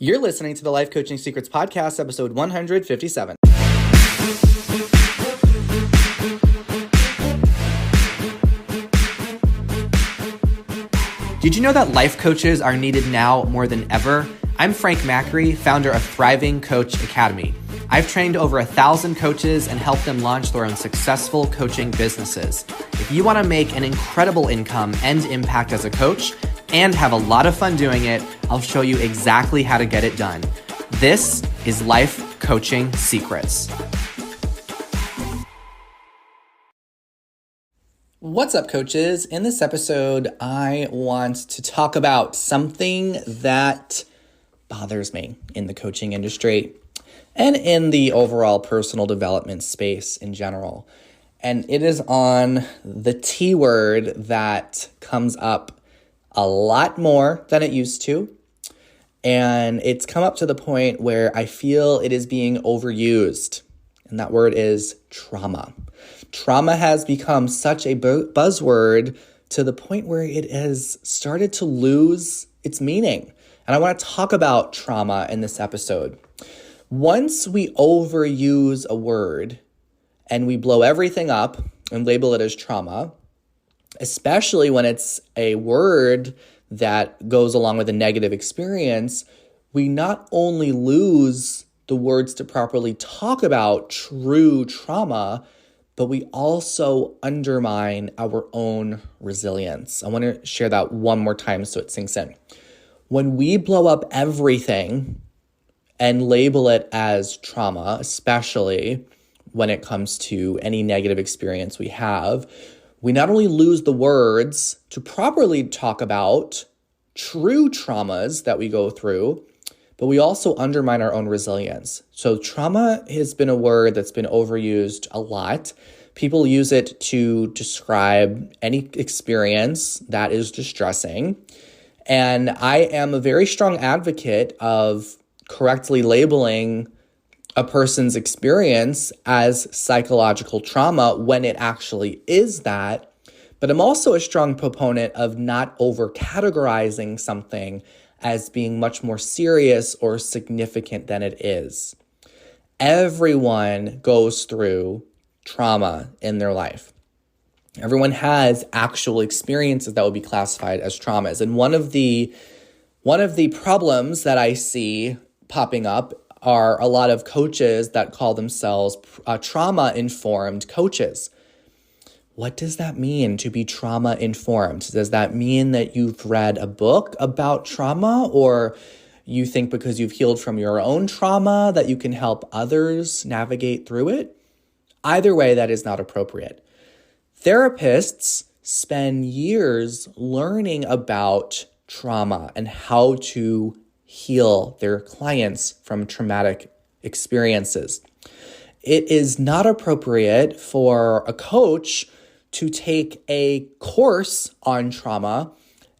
You're listening to the Life Coaching Secrets Podcast, episode 157. Did you know that life coaches are needed now more than ever? I'm Frank Macri, founder of Thriving Coach Academy. I've trained over 1,000 coaches and helped them launch their own successful coaching businesses. If you want to make an incredible income and impact as a coach and have a lot of fun doing it, I'll show you exactly how to get it done. This is Life Coaching Secrets. What's up, coaches? In this episode, I want to talk about something that bothers me in the coaching industry and in the overall personal development space in general. And it is on the T word that comes up a lot more than it used to. And it's come up to the point where I feel it is being overused. And that word is trauma. Trauma has become such a buzzword to the point where it has started to lose its meaning. And I want to talk about trauma in this episode. Once we overuse a word and we blow everything up and label it as trauma, especially when it's a word that goes along with a negative experience, we not only lose the words to properly talk about true trauma, but we also undermine our own resilience. I want to share that one more time so it sinks in. When we blow up everything and label it as trauma, especially when it comes to any negative experience we have, we not only lose the words to properly talk about true traumas that we go through, but we also undermine our own resilience. So trauma has been a word that's been overused a lot. People use it to describe any experience that is distressing. And I am a very strong advocate of correctly labeling a person's experience as psychological trauma when it actually is that. But I'm also a strong proponent of not over-categorizing something as being much more serious or significant than it is. Everyone goes through trauma in their life. Everyone has actual experiences that would be classified as traumas. And one of the problems that I see popping up are a lot of coaches that call themselves trauma-informed coaches. What does that mean to be trauma-informed? Does that mean that you've read a book about trauma, or you think because you've healed from your own trauma that you can help others navigate through it? Either way, that is not appropriate. Therapists spend years learning about trauma and how to heal their clients from traumatic experiences. It is not appropriate for a coach to take a course on trauma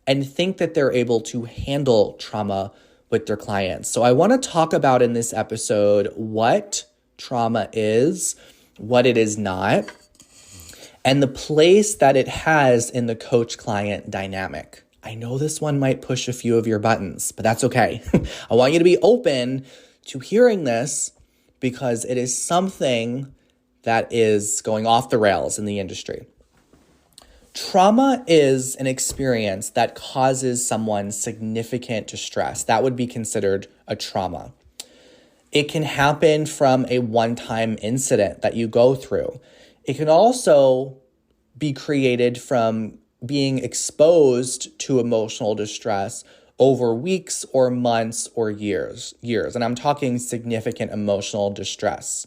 and think that they're able to handle trauma with their clients. So I want to talk about in this episode what trauma is, what it is not, and the place that it has in the coach-client dynamic. I know this one might push a few of your buttons, but that's okay. I want you to be open to hearing this because it is something that is going off the rails in the industry. Trauma is an experience that causes someone significant distress. That would be considered a trauma. It can happen from a one-time incident that you go through. It can also be created from being exposed to emotional distress over weeks or months or years. And I'm talking significant emotional distress.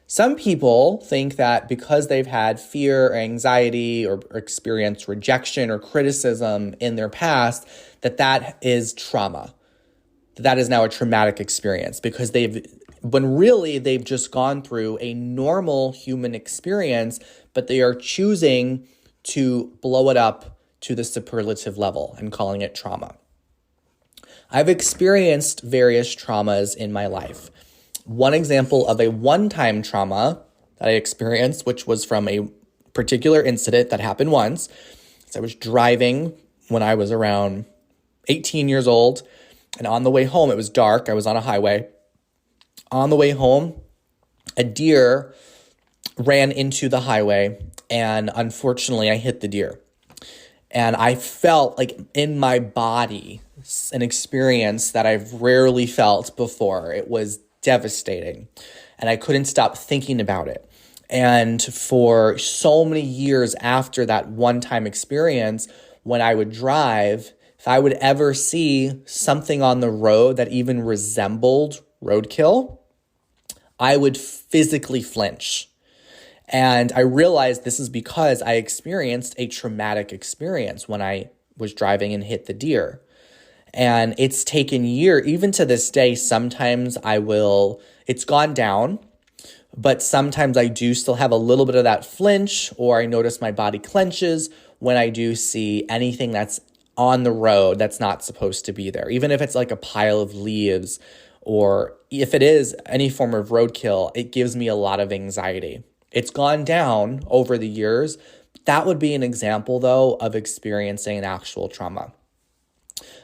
Some people think that because they've had fear or anxiety or experienced rejection or criticism in their past, that is trauma. That is now a traumatic experience because when really they've just gone through a normal human experience, but they are choosing to blow it up to the superlative level and calling it trauma. I've experienced various traumas in my life. One example of a one-time trauma that I experienced, which was from a particular incident that happened once, is I was driving when I was around 18 years old, And on the way home, it was dark. I was on a highway. On the way home, a deer ran into the highway, and unfortunately, I hit the deer. And I felt like in my body an experience that I've rarely felt before. It was devastating, and I couldn't stop thinking about it. And for so many years after that one-time experience, when I would drive, if I would ever see something on the road that even resembled roadkill, I would physically flinch. And I realized this is because I experienced a traumatic experience when I was driving and hit the deer. And it's taken years, even to this day, sometimes it's gone down, but sometimes I do still have a little bit of that flinch, or I notice my body clenches when I do see anything that's on the road that's not supposed to be there. Even if it's like a pile of leaves, or if it is any form of roadkill, it gives me a lot of anxiety. It's gone down over the years. That would be an example, though, of experiencing an actual trauma.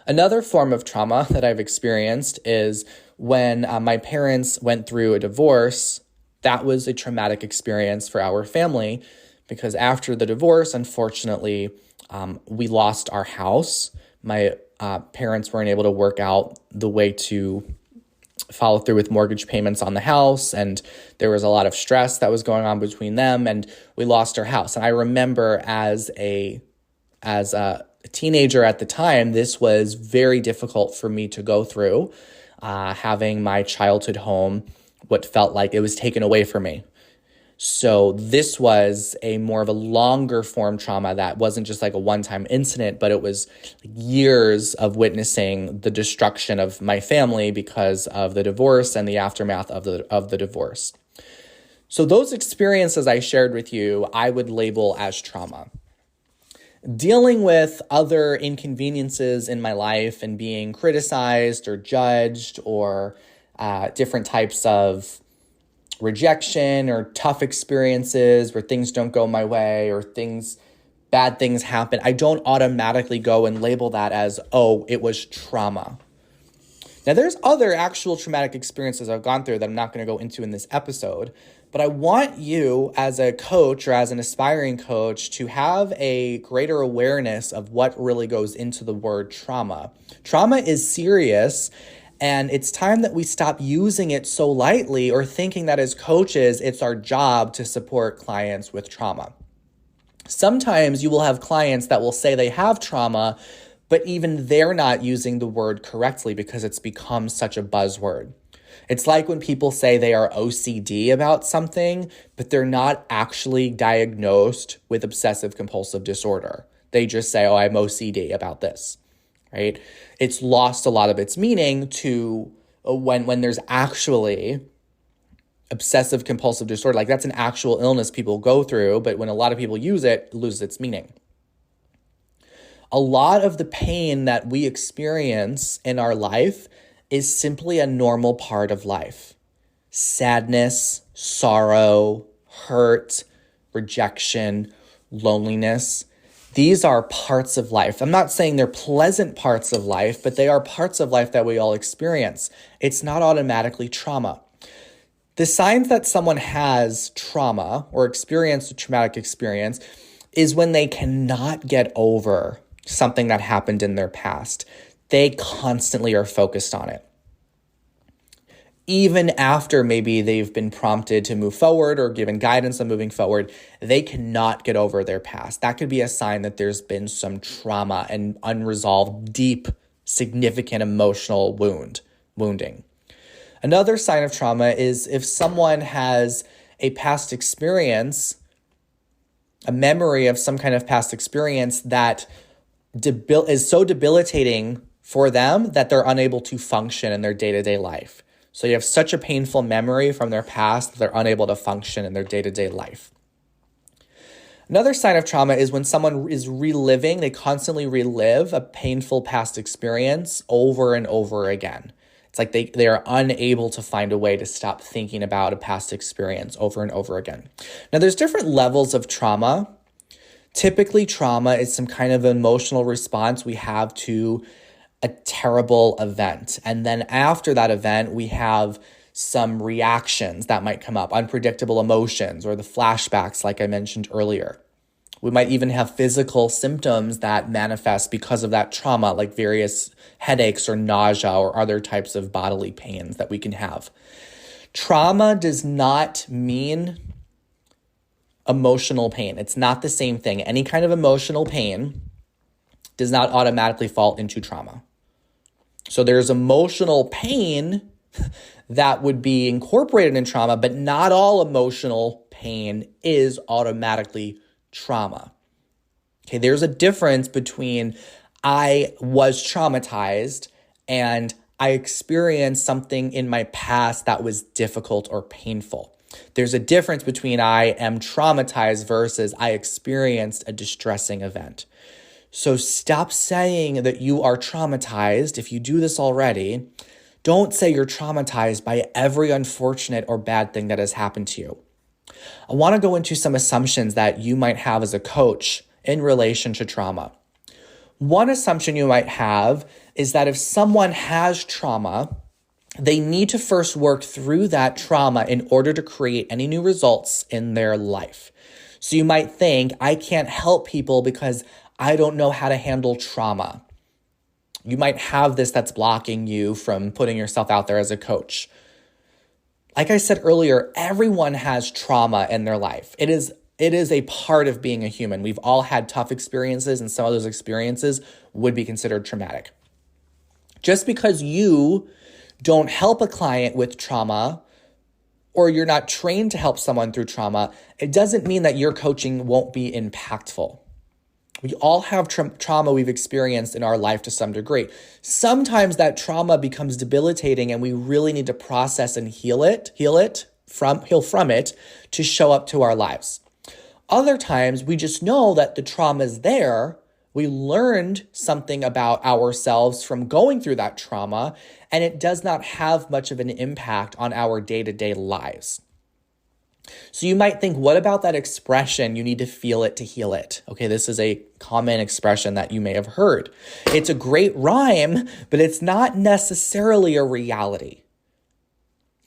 Another form of trauma that I've experienced is when my parents went through a divorce. That was a traumatic experience for our family, because after the divorce, unfortunately, we lost our house. My parents weren't able to work out the way to follow through with mortgage payments on the house, and there was a lot of stress that was going on between them, and we lost our house. And I remember as a teenager at the time, this was very difficult for me to go through, having my childhood home, what felt like it was taken away from me. So this was a more of a longer form trauma that wasn't just like a one-time incident, but it was years of witnessing the destruction of my family because of the divorce and the aftermath of the divorce. So those experiences I shared with you, I would label as trauma. Dealing with other inconveniences in my life and being criticized or judged, or different types of rejection or tough experiences where things don't go my way or bad things happen, I don't automatically go and label that as, oh, it was trauma. Now, there's other actual traumatic experiences I've gone through that I'm not going to go into in this episode, but I want you as a coach or as an aspiring coach to have a greater awareness of what really goes into the word trauma. Trauma is serious, and it's time that we stop using it so lightly or thinking that as coaches, it's our job to support clients with trauma. Sometimes you will have clients that will say they have trauma, but even they're not using the word correctly because it's become such a buzzword. It's like when people say they are OCD about something, but they're not actually diagnosed with obsessive compulsive disorder. They just say, oh, I'm OCD about this. Right? It's lost a lot of its meaning to when there's actually obsessive compulsive disorder. Like, that's an actual illness people go through, but when a lot of people use it, it loses its meaning. A lot of the pain that we experience in our life is simply a normal part of life. Sadness, sorrow, hurt, rejection, loneliness. These are parts of life. I'm not saying they're pleasant parts of life, but they are parts of life that we all experience. It's not automatically trauma. The signs that someone has trauma or experienced a traumatic experience is when they cannot get over something that happened in their past. They constantly are focused on it. Even after maybe they've been prompted to move forward or given guidance on moving forward, they cannot get over their past. That could be a sign that there's been some trauma and unresolved, deep, significant emotional wounding. Another sign of trauma is if someone has a past experience, a memory of some kind of past experience that is so debilitating for them that they're unable to function in their day-to-day life. So you have such a painful memory from their past that they're unable to function in their day-to-day life. Another sign of trauma is when someone is they constantly relive a painful past experience over and over again. It's like they are unable to find a way to stop thinking about a past experience over and over again. Now, there's different levels of trauma. Typically, trauma is some kind of emotional response we have to a terrible event. And then after that event, we have some reactions that might come up, unpredictable emotions or the flashbacks, like I mentioned earlier. We might even have physical symptoms that manifest because of that trauma, like various headaches or nausea or other types of bodily pains that we can have. Trauma does not mean emotional pain. It's not the same thing. Any kind of emotional pain does not automatically fall into trauma. So there's emotional pain that would be incorporated in trauma, but not all emotional pain is automatically trauma. Okay, there's a difference between I was traumatized and I experienced something in my past that was difficult or painful. There's a difference between I am traumatized versus I experienced a distressing event. So stop saying that you are traumatized. If you do this already, don't say you're traumatized by every unfortunate or bad thing that has happened to you. I want to go into some assumptions that you might have as a coach in relation to trauma. One assumption you might have is that if someone has trauma, they need to first work through that trauma in order to create any new results in their life. So you might think, I can't help people because I don't know how to handle trauma. You might have this that's blocking you from putting yourself out there as a coach. Like I said earlier, everyone has trauma in their life. It is a part of being a human. We've all had tough experiences, and some of those experiences would be considered traumatic. Just because you don't help a client with trauma or you're not trained to help someone through trauma, it doesn't mean that your coaching won't be impactful. We all have trauma we've experienced in our life to some degree. Sometimes that trauma becomes debilitating and we really need to process and heal from it to show up to our lives. Other times we just know that the trauma is there. We learned something about ourselves from going through that trauma, and it does not have much of an impact on our day-to-day lives. So you might think, what about that expression, you need to feel it to heal it? Okay, this is a common expression that you may have heard. It's a great rhyme, but it's not necessarily a reality.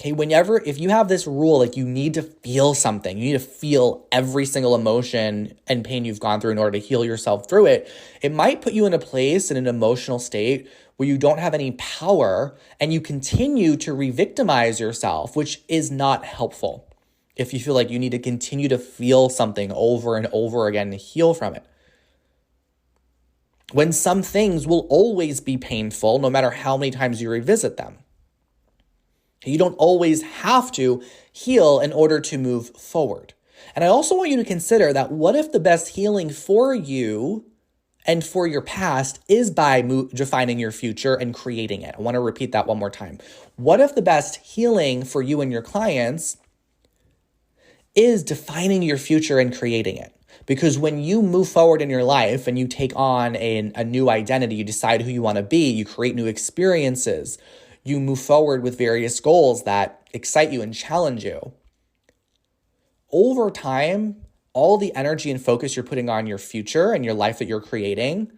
Okay, if you have this rule, like you need to feel something, you need to feel every single emotion and pain you've gone through in order to heal yourself through it, it might put you in a place, in an emotional state where you don't have any power and you continue to re-victimize yourself, which is not helpful. If you feel like you need to continue to feel something over and over again to heal from it. When some things will always be painful, no matter how many times you revisit them. You don't always have to heal in order to move forward. And I also want you to consider that what if the best healing for you and for your past is by defining your future and creating it? I want to repeat that one more time. What if the best healing for you and your clients is defining your future and creating it? Because when you move forward in your life and you take on a new identity, you decide who you want to be, you create new experiences, you move forward with various goals that excite you and challenge you. Over time, all the energy and focus you're putting on your future and your life that you're creating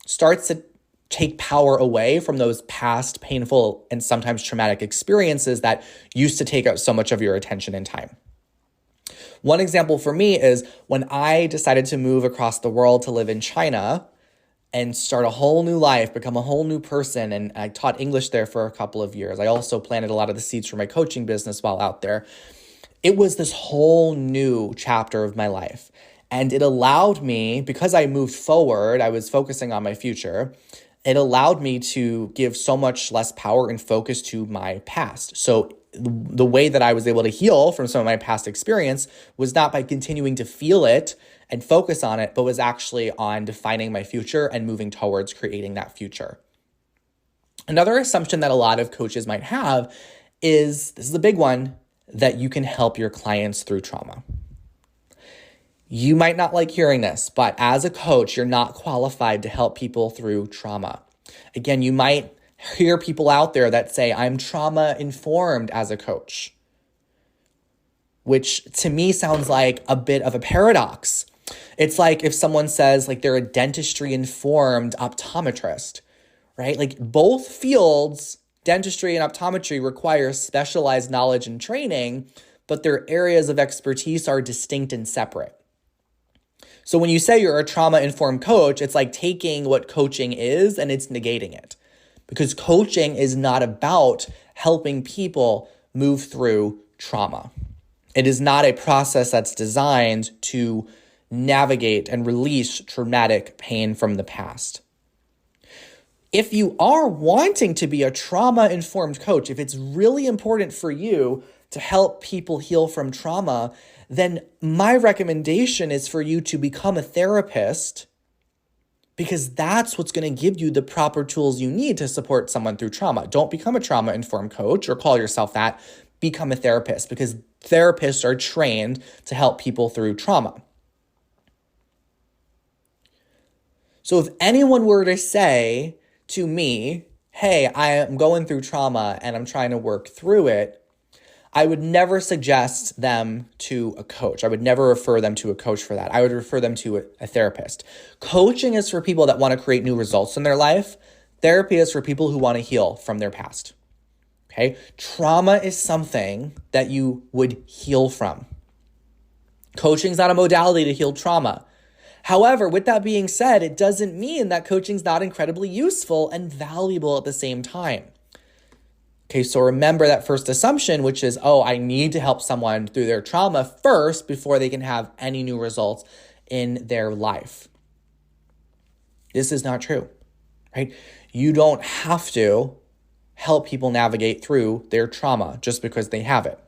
starts to take power away from those past painful and sometimes traumatic experiences that used to take up so much of your attention and time. One example for me is when I decided to move across the world to live in China and start a whole new life, become a whole new person. And I taught English there for a couple of years. I also planted a lot of the seeds for my coaching business while out there. It was this whole new chapter of my life. And it allowed me, because I moved forward, I was focusing on my future. It allowed me to give so much less power and focus to my past. So the way that I was able to heal from some of my past experience was not by continuing to feel it and focus on it, but was actually on defining my future and moving towards creating that future. Another assumption that a lot of coaches might have is, this is a big one, that you can help your clients through trauma. You might not like hearing this, but as a coach, you're not qualified to help people through trauma. Again, you might hear people out there that say, I'm trauma informed as a coach, which to me sounds like a bit of a paradox. It's like if someone says like they're a dentistry informed optometrist, right? Like both fields, dentistry and optometry, require specialized knowledge and training, but their areas of expertise are distinct and separate. So when you say you're a trauma-informed coach, it's like taking what coaching is and it's negating it. Because coaching is not about helping people move through trauma. It is not a process that's designed to navigate and release traumatic pain from the past. If you are wanting to be a trauma-informed coach, if it's really important for you to help people heal from trauma, then my recommendation is for you to become a therapist, because that's what's going to give you the proper tools you need to support someone through trauma. Don't become a trauma-informed coach or call yourself that. Become a therapist, because therapists are trained to help people through trauma. So if anyone were to say to me, hey, I am going through trauma and I'm trying to work through it, I would never suggest them to a coach. I would never refer them to a coach for that. I would refer them to a therapist. Coaching is for people that want to create new results in their life. Therapy is for people who want to heal from their past. Okay? Trauma is something that you would heal from. Coaching is not a modality to heal trauma. However, with that being said, it doesn't mean that coaching is not incredibly useful and valuable at the same time. Okay, so remember that first assumption, which is, I need to help someone through their trauma first before they can have any new results in their life. This is not true, right? You don't have to help people navigate through their trauma just because they have it.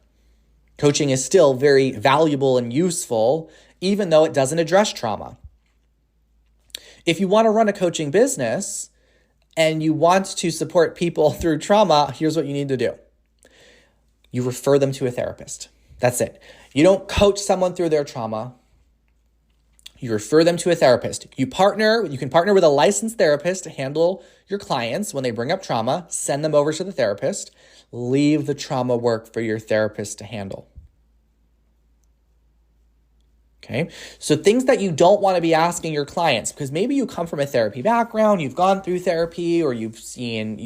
Coaching is still very valuable and useful, even though it doesn't address trauma. If you want to run a coaching business and you want to support people through trauma, here's what you need to do. You refer them to a therapist. That's it. You don't coach someone through their trauma. You refer them to a therapist. You can partner with a licensed therapist to handle your clients when they bring up trauma. Send them over to the therapist. Leave the trauma work for your therapist to handle. Okay, so things that you don't want to be asking your clients, because maybe you come from a therapy background, you've gone through therapy, or you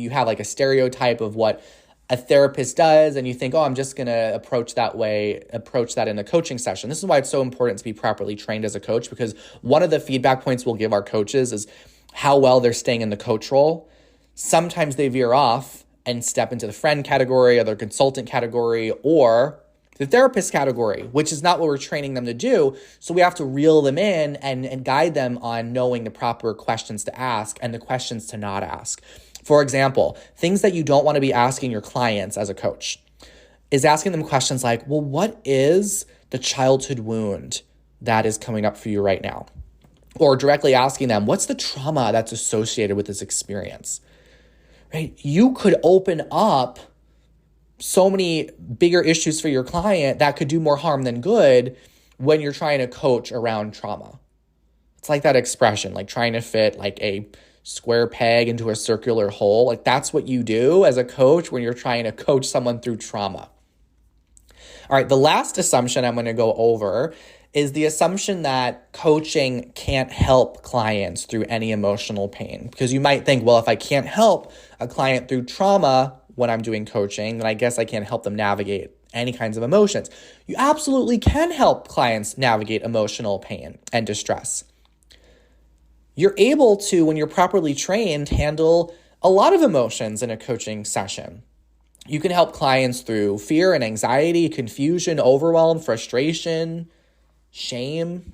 have like a stereotype of what a therapist does, and you think, I'm just going to approach that in a coaching session. This is why it's so important to be properly trained as a coach, because one of the feedback points we'll give our coaches is how well they're staying in the coach role. Sometimes they veer off and step into the friend category or the consultant category or the therapist category, which is not what we're training them to do. So we have to reel them in and guide them on knowing the proper questions to ask and the questions to not ask. For example, things that you don't want to be asking your clients as a coach is asking them questions like, well, what is the childhood wound that is coming up for you right now? Or directly asking them, what's the trauma that's associated with this experience? Right? You could open up so many bigger issues for your client that could do more harm than good when you're trying to coach around trauma. It's like that expression, like trying to fit like a square peg into a circular hole. Like that's what you do as a coach when you're trying to coach someone through trauma. All right, the last assumption I'm going to go over is the assumption that coaching can't help clients through any emotional pain. Because you might think, well, if I can't help a client through trauma when I'm doing coaching, then I guess I can't help them navigate any kinds of emotions. You absolutely can help clients navigate emotional pain and distress. You're able to, when you're properly trained, handle a lot of emotions in a coaching session. You can help clients through fear and anxiety, confusion, overwhelm, frustration, shame.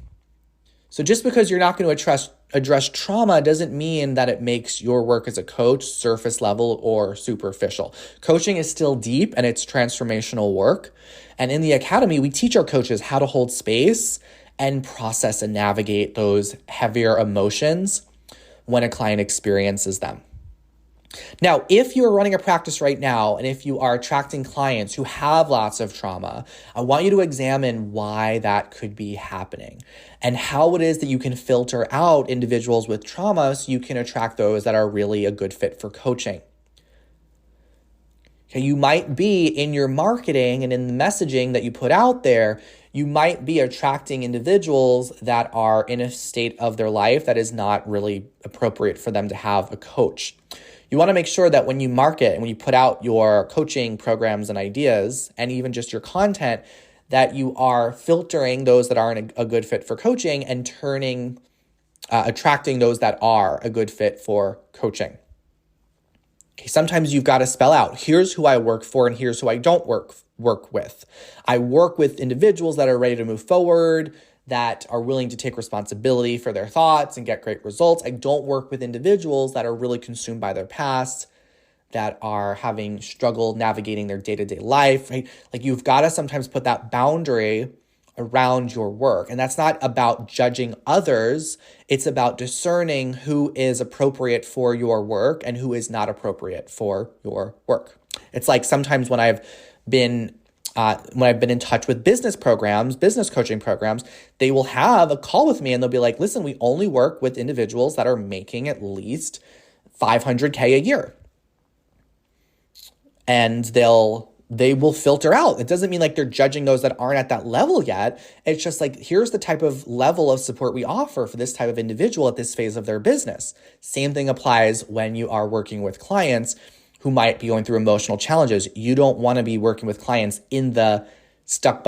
So just because you're not going to address trauma doesn't mean that it makes your work as a coach surface level or superficial. Coaching is still deep and it's transformational work. And in the academy, we teach our coaches how to hold space and process and navigate those heavier emotions when a client experiences them. Now, if you're running a practice right now and if you are attracting clients who have lots of trauma, I want you to examine why that could be happening and how it is that you can filter out individuals with trauma so you can attract those that are really a good fit for coaching. Okay, you might be in your marketing and in the messaging that you put out there, you might be attracting individuals that are in a state of their life that is not really appropriate for them to have a coach. You want to make sure that when you market and when you put out your coaching programs and ideas and even just your content, that you are filtering those that aren't a good fit for coaching and attracting those that are a good fit for coaching. Okay, sometimes you've got to spell out, here's who I work for and here's who I don't work with. I work with individuals that are ready to move forward, that are willing to take responsibility for their thoughts and get great results. I don't work with individuals that are really consumed by their past, that are having struggle navigating their day-to-day life, right? Like you've got to sometimes put that boundary around your work. And that's not about judging others. It's about discerning who is appropriate for your work and who is not appropriate for your work. It's like sometimes when I've been in touch with business coaching programs, they will have a call with me and they'll be like, listen, we only work with individuals that are making at least $500K a year. And they will filter out. It doesn't mean like they're judging those that aren't at that level yet. It's just like, here's the type of level of support we offer for this type of individual at this phase of their business. Same thing applies when you are working with clients who might be going through emotional challenges. You don't want to be working with clients in the stuck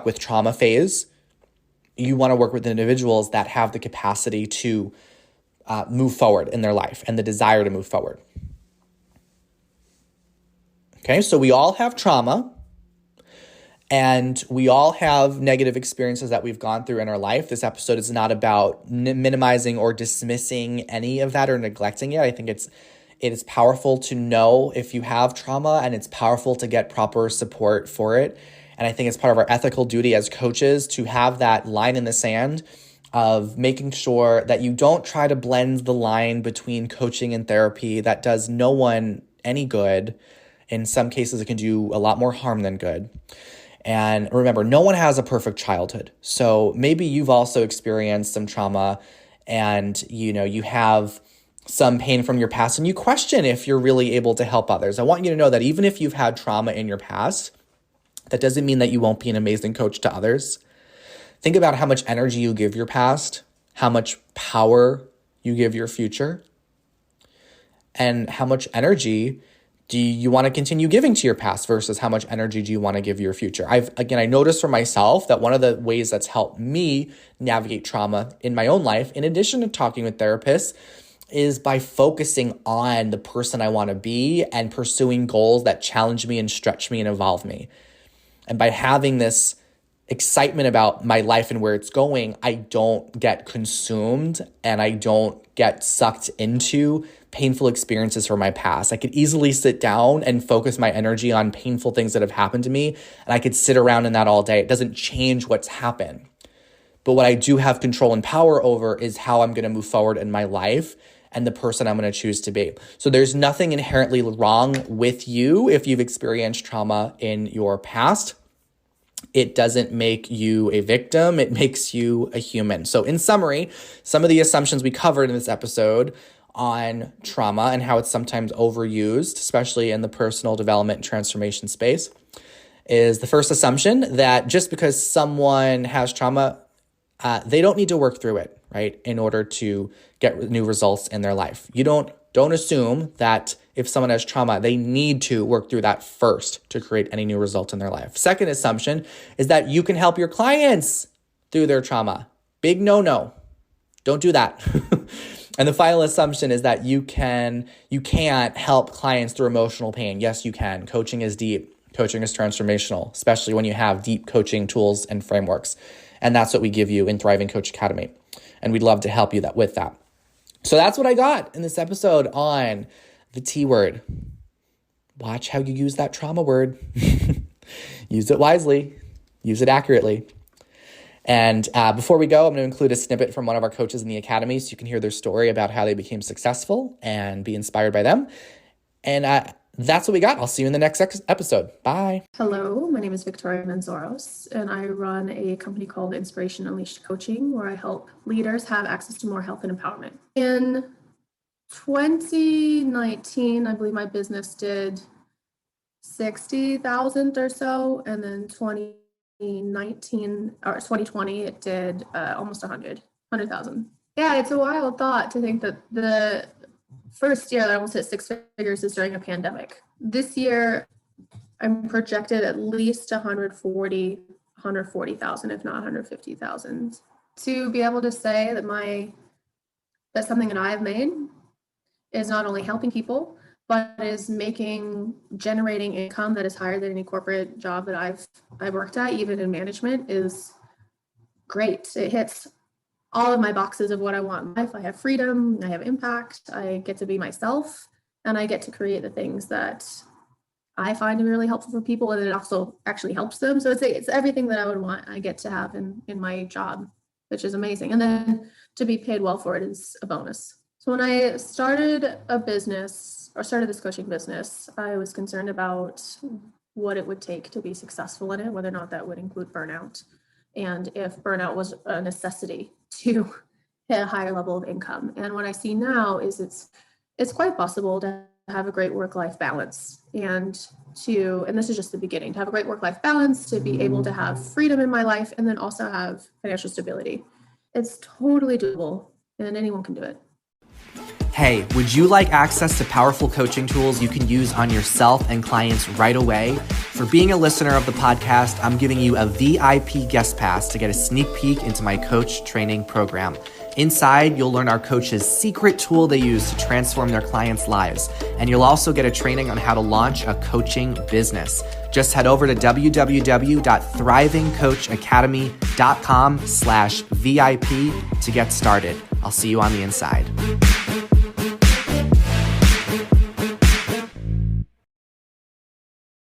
with trauma phase. You want to work with individuals that have the capacity to move forward in their life and the desire to move forward. Okay, so we all have trauma and we all have negative experiences that we've gone through in our life. This episode is not about minimizing or dismissing any of that or neglecting it. I think it is powerful to know if you have trauma, and it's powerful to get proper support for it. And I think it's part of our ethical duty as coaches to have that line in the sand of making sure that you don't try to blend the line between coaching and therapy. That does no one any good. In some cases, it can do a lot more harm than good. And remember, no one has a perfect childhood. So maybe you've also experienced some trauma and, you have some pain from your past and you question if you're really able to help others. I want you to know that even if you've had trauma in your past, that doesn't mean that you won't be an amazing coach to others. Think about how much energy you give your past, how much power you give your future, and how much energy do you want to continue giving to your past versus how much energy do you want to give your future? I noticed for myself that one of the ways that's helped me navigate trauma in my own life, in addition to talking with therapists, is by focusing on the person I want to be and pursuing goals that challenge me and stretch me and evolve me. And by having this excitement about my life and where it's going, I don't get consumed and I don't get sucked into painful experiences from my past. I could easily sit down and focus my energy on painful things that have happened to me, and I could sit around in that all day. It doesn't change what's happened. But what I do have control and power over is how I'm going to move forward in my life and the person I'm going to choose to be. So there's nothing inherently wrong with you if you've experienced trauma in your past. It doesn't make you a victim. It makes you a human. So in summary, some of the assumptions we covered in this episode on trauma and how it's sometimes overused, especially in the personal development and transformation space, is the first assumption that just because someone has trauma, they don't need to work through it, right, in order to get new results in their life. You don't assume that if someone has trauma, they need to work through that first to create any new result in their life. Second assumption is that you can help your clients through their trauma. Big no. Don't do that. And the final assumption is that you can't help clients through emotional pain. Yes, you can. Coaching is deep. Coaching is transformational, especially when you have deep coaching tools and frameworks. And that's what we give you in Thriving Coach Academy. And we'd love to help you with that. So that's what I got in this episode on the T word. Watch how you use that trauma word. Use it wisely. Use it accurately. And before we go, I'm going to include a snippet from one of our coaches in the academy so you can hear their story about how they became successful and be inspired by them. And that's what we got. I'll see you in the next episode. Bye. Hello, my name is Victoria Manzoros, and I run a company called Inspiration Unleashed Coaching, where I help leaders have access to more health and empowerment. In 2019, I believe my business did 60,000 or so, and then 2019 or 2020 it did almost 100,000. Yeah, it's a wild thought to think that the first year that I almost hit six figures is during a pandemic. This year, I'm projected at least 140,000, if not 150,000, to be able to say that that's something that I've made is not only helping people, but is generating income that is higher than any corporate job that I've worked at, even in management, is great. It hits all of my boxes of what I want in life. I have freedom, I have impact, I get to be myself, and I get to create the things that I find to be really helpful for people, and it also actually helps them. So it's everything that I would want, I get to have in my job, which is amazing. And then to be paid well for it is a bonus. So when I started this coaching business, I was concerned about what it would take to be successful in it, whether or not that would include burnout, and if burnout was a necessity to hit a higher level of income. And what I see now is it's quite possible to have a great work-life balance, and this is just the beginning, to have a great work-life balance, to be able to have freedom in my life, and then also have financial stability. It's totally doable, and anyone can do it. Hey, would you like access to powerful coaching tools you can use on yourself and clients right away? For being a listener of the podcast, I'm giving you a VIP guest pass to get a sneak peek into my coach training program. Inside, you'll learn our coach's secret tool they use to transform their clients' lives. And you'll also get a training on how to launch a coaching business. Just head over to www.thrivingcoachacademy.com/VIP to get started. I'll see you on the inside.